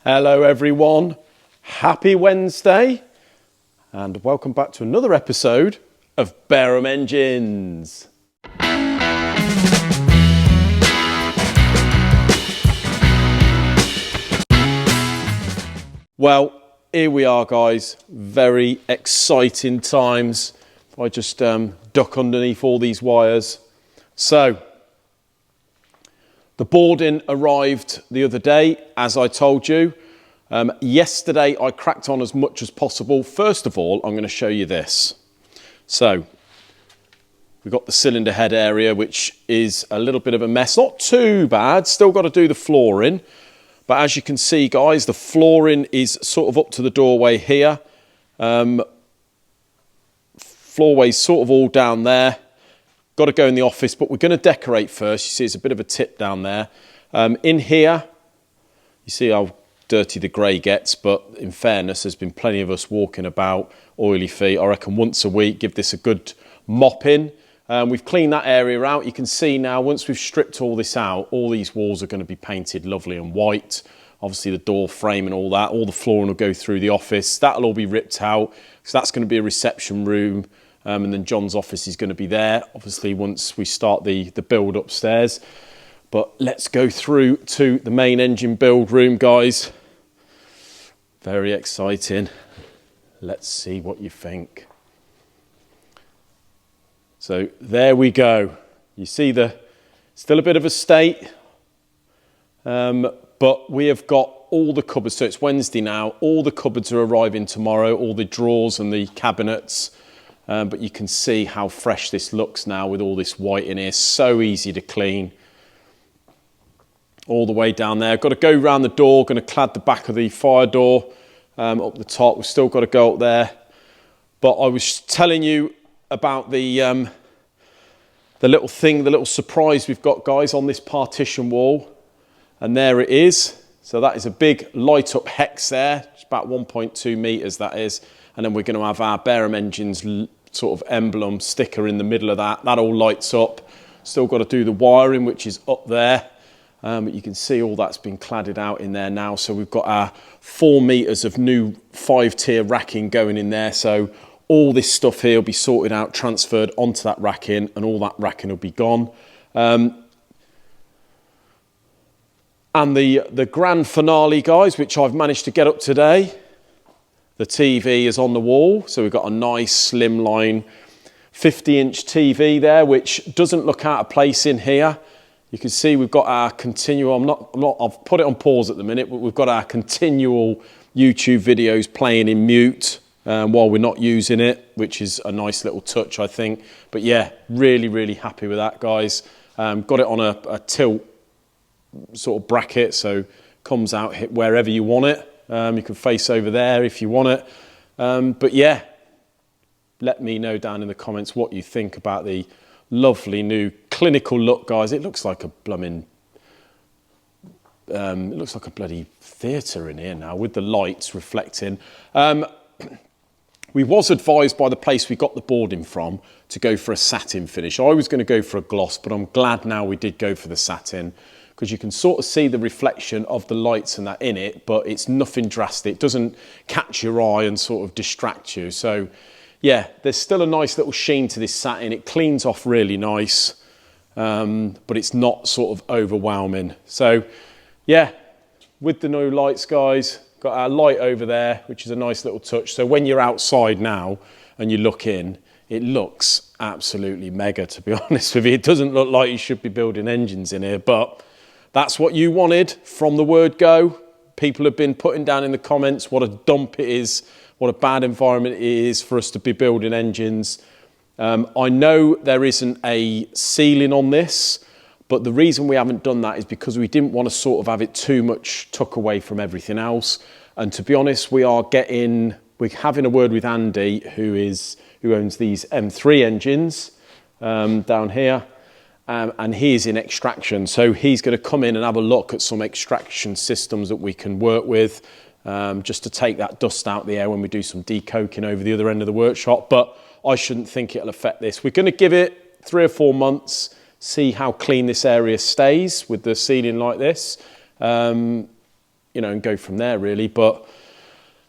Hello everyone, happy Wednesday and welcome back to another episode of Bareham Engines. Well, here we are guys, very exciting times. If I just duck underneath all these wires. So, the boarding arrived the other day, as I told you. Yesterday, I cracked on as much as possible. First of all, I'm going to show you this. So, we've got the cylinder head area, which is a little bit of a mess. Not too bad, still got to do the flooring. But as you can see, guys, the flooring is sort of up to the doorway here. Floorway's sort of all down there. Got to go in the office, but we're going to decorate first. You see, it's a bit of a tip down there. In here, you see how dirty the grey gets, but in fairness, there's been plenty of us walking about, oily feet. I reckon once a week, give this a good mop in. We've cleaned that area out. You can see now, once we've stripped all this out, all these walls are going to be painted lovely and white. Obviously, the door frame and all that. All the flooring will go through the office. That'll all be ripped out, because that's going to be a reception room. And then John's office is going to be there, obviously, once we start the build upstairs. But let's go through to the main engine build room, guys. Very exciting. Let's see what you think. So there we go. You see still a bit of a state. But we have got all the cupboards. So it's Wednesday now. All the cupboards are arriving tomorrow. All the drawers and the cabinets. But you can see how fresh this looks now with all this white in here. So easy to clean. All the way down there. Got to go round the door. Going to clad the back of the fire door up the top. We've still got to go up there. But I was telling you about the little thing, the little surprise we've got, guys, on this partition wall. And there it is. So that is a big light up hex there. It's about 1.2 metres, that is. And then we're going to have our Bareham Engines sort of emblem sticker in the middle of that. That all lights up. Still got to do the wiring, which is up there. But you can see all that's been cladded out in there now. So we've got our 4 metres of new 5-tier racking going in there. So all this stuff here will be sorted out, transferred onto that racking, and all that racking will be gone. And the grand finale, guys, which I've managed to get up today. The TV is on the wall, so we've got a nice slimline 50-inch TV there, which doesn't look out of place in here. You can see we've got our continual, I've put it on pause at the minute, but we've got our continual YouTube videos playing in mute while we're not using it, which is a nice little touch, I think. But yeah, really, really happy with that, guys. Got it on a tilt sort of bracket, so comes out wherever you want it. You can face over there if you want it. But yeah, let me know down in the comments what you think about the lovely new clinical look, guys. It looks like a blooming, it looks like a bloody theatre in here now with the lights reflecting. We was advised by the place we got the boarding from to go for a satin finish. I was going to go for a gloss, but I'm glad now we did go for the satin, because you can sort of see the reflection of the lights and that in it, but it's nothing drastic. It doesn't catch your eye and sort of distract you. So yeah, there's still a nice little sheen to this satin. It cleans off really nice, but it's not sort of overwhelming. So yeah, with the new lights, guys, got our light over there, which is a nice little touch. So when you're outside now and you look in, it looks absolutely mega, to be honest with you. It doesn't look like you should be building engines in here, but that's what you wanted from the word go. People have been putting down in the comments what a dump it is, what a bad environment it is for us to be building engines. I know there isn't a ceiling on this, but the reason we haven't done that is because we didn't want to sort of have it too much tuck away from everything else. And to be honest, we're having a word with Andy, who owns these M3 engines down here. And he's in extraction, so he's going to come in and have a look at some extraction systems that we can work with, just to take that dust out the air when we do some decoking over the other end of the workshop. But I shouldn't think it'll affect this. We're going to give it 3 or 4 months, see how clean this area stays with the ceiling like this. you know, and go from there really. But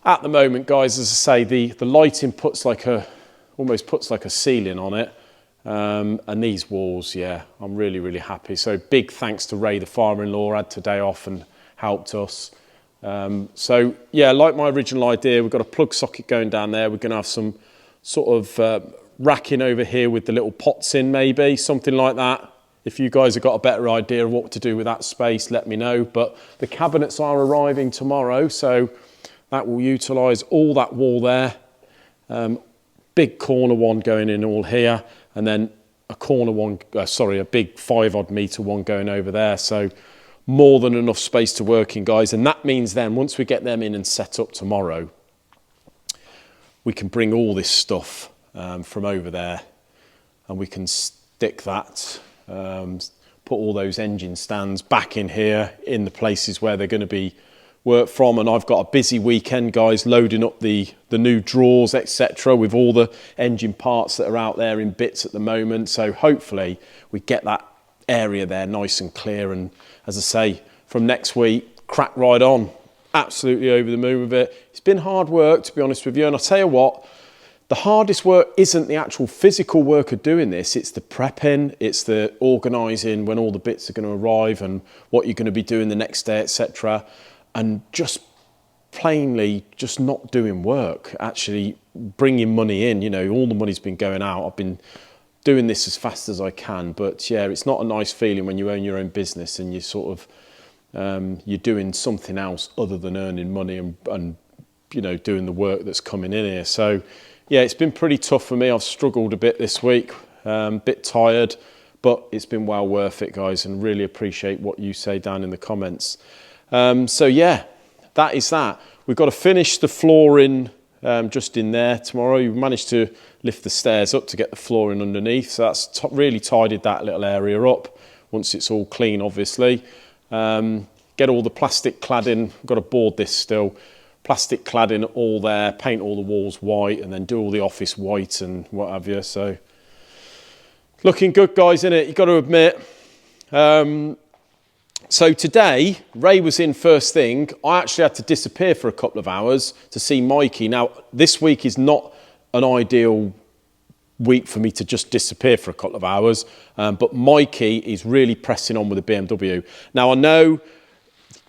at the moment, guys, as I say, the lighting almost puts like a ceiling on it. And these walls, yeah, I'm really, really happy. So big thanks to Ray, the father-in-law, had today off and helped us. So yeah, like my original idea, we've got a plug socket going down there. We're going to have some sort of racking over here with the little pots in, maybe something like that. If you guys have got a better idea of what to do with that space, let me know. But the cabinets are arriving tomorrow, so that will utilise all that wall there. Big corner one going in all here, and then a corner one, a big 5 odd metre one going over there. So more than enough space to work in, guys. And that means then once we get them in and set up tomorrow, we can bring all this stuff from over there, and we can stick that, put all those engine stands back in here in the places where they're going to be work from. And I've got a busy weekend, guys, loading up the new drawers, etc., with all the engine parts that are out there in bits at the moment. So hopefully we get that area there nice and clear, and as I say, from next week, crack right on. Absolutely over the moon with it. It's been hard work, to be honest with you, and I'll tell you what, the hardest work isn't the actual physical work of doing this, it's the prepping, it's the organising when all the bits are going to arrive and what you're going to be doing the next day, etc. And just plainly just not doing work, actually bringing money in. You know, all the money's been going out. I've been doing this as fast as I can, but yeah, it's not a nice feeling when you own your own business and you sort of you're doing something else other than earning money and you know, doing the work that's coming in here. So yeah, it's been pretty tough for me. I've struggled a bit this week, bit tired, but it's been well worth it, guys, and really appreciate what you say down in the comments. So yeah, that is that. We've got to finish the flooring just in there tomorrow. We've managed to lift the stairs up to get the flooring underneath, so that's really tidied that little area up once it's all clean, obviously. Get all the plastic cladding. We've got to board this still. Plastic cladding all there, paint all the walls white, and then do all the office white and what have you. So looking good, guys, innit? You've got to admit. So today, Ray was in first thing. I actually had to disappear for a couple of hours to see Mikey. Now, this week is not an ideal week for me to just disappear for a couple of hours, but Mikey is really pressing on with the BMW. Now, I know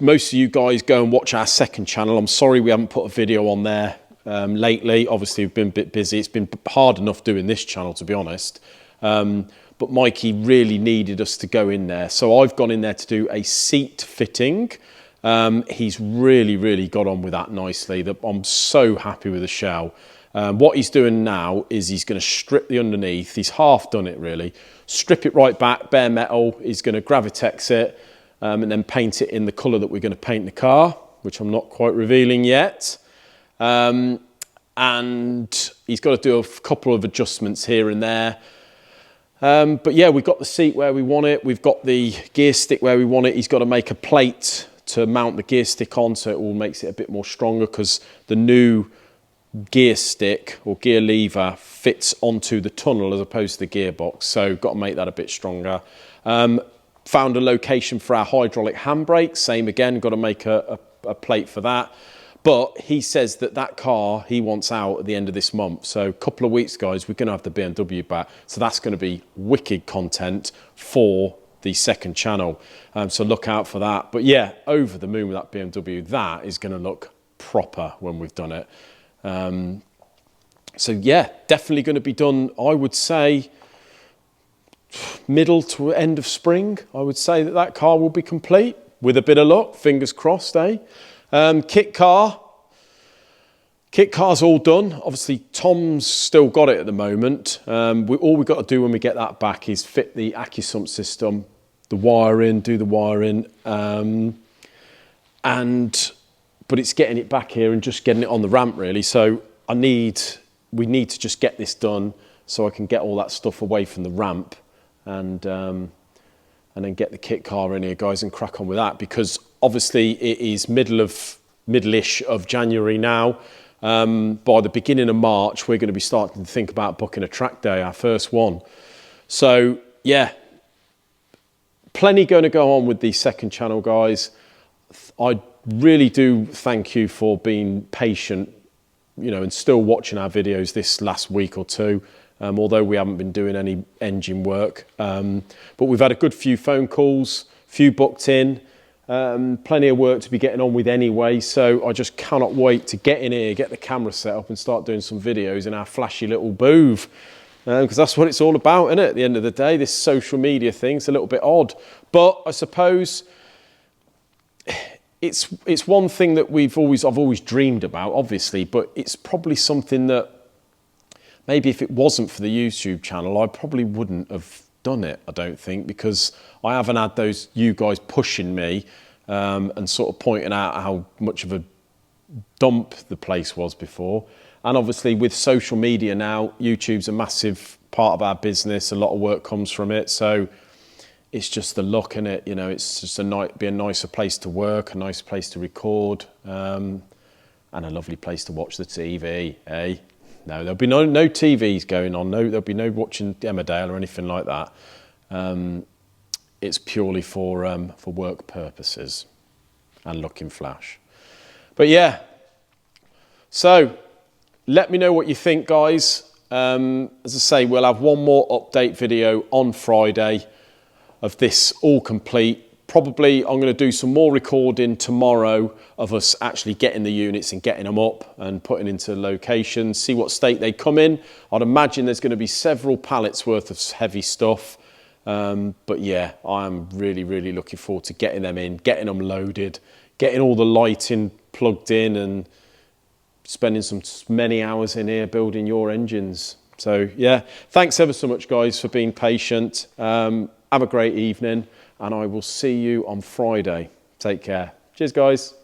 most of you guys go and watch our second channel. I'm sorry we haven't put a video on there lately. Obviously, we've been a bit busy. It's been hard enough doing this channel, to be honest. But Mikey really needed us to go in there. So I've gone in there to do a seat fitting. He's really, really got on with that nicely. I'm so happy with the shell. What he's doing now is he's going to strip the underneath. He's half done it, really. Strip it right back, bare metal. He's going to Gravitex it and then paint it in the colour that we're going to paint the car, which I'm not quite revealing yet. And he's got to do a couple of adjustments here and there. But yeah, we've got the seat where we want it. We've got the gear stick where we want it. He's got to make a plate to mount the gear stick on, so it all makes it a bit more stronger, because the new gear stick or gear lever fits onto the tunnel as opposed to the gearbox. So got to make that a bit stronger. Found a location for our hydraulic handbrake. Same again, got to make a plate for that. But he says that car he wants out at the end of this month. So a couple of weeks, guys, we're going to have the BMW back. So that's going to be wicked content for the second channel. So look out for that. But yeah, over the moon with that BMW. That is going to look proper when we've done it. So yeah, definitely going to be done, I would say, middle to end of spring. I would say that car will be complete with a bit of luck. Fingers crossed, eh? Kit car's all done. Obviously, Tom's still got it at the moment. All we've got to do when we get that back is fit the AccuSump system, the wiring, do the wiring, but it's getting it back here and just getting it on the ramp, really. So we need to just get this done so I can get all that stuff away from the ramp and then get the kit car in here, guys, and crack on with that, because obviously it is middle-ish of January now. By the beginning of March, we're going to be starting to think about booking a track day, our first one. So yeah, plenty going to go on with the second channel, guys. I really do thank you for being patient, you know, and still watching our videos this last week or two, although we haven't been doing any engine work. But we've had a good few phone calls, few booked in, plenty of work to be getting on with anyway. So I just cannot wait to get in here, get the camera set up and start doing some videos in our flashy little booth. Because that's what it's all about, isn't it? At the end of the day, this social media thing's a little bit odd. But I suppose it's one thing that I've always dreamed about, obviously, but it's probably something that maybe if it wasn't for the YouTube channel, I probably wouldn't have done it, I don't think, because I haven't had you guys pushing me and sort of pointing out how much of a dump the place was before. And obviously with social media now, YouTube's a massive part of our business. A lot of work comes from it. So it's just the look in it, you know, it's just be a nicer place to work, a nice place to record, and a lovely place to watch the TV, eh? No, there'll be no TVs going on. There'll be no watching Emmerdale or anything like that. It's purely for work purposes and looking flash. But yeah, so let me know what you think, guys. As I say, we'll have one more update video on Friday of this all complete. Probably I'm going to do some more recording tomorrow of us actually getting the units and getting them up and putting into locations, see what state they come in. I'd imagine there's going to be several pallets worth of heavy stuff. But yeah, I'm really, really looking forward to getting them in, getting them loaded, getting all the lighting plugged in and spending many hours in here building your engines. So yeah, thanks ever so much, guys, for being patient. Have a great evening, and I will see you on Friday. Take care. Cheers, guys.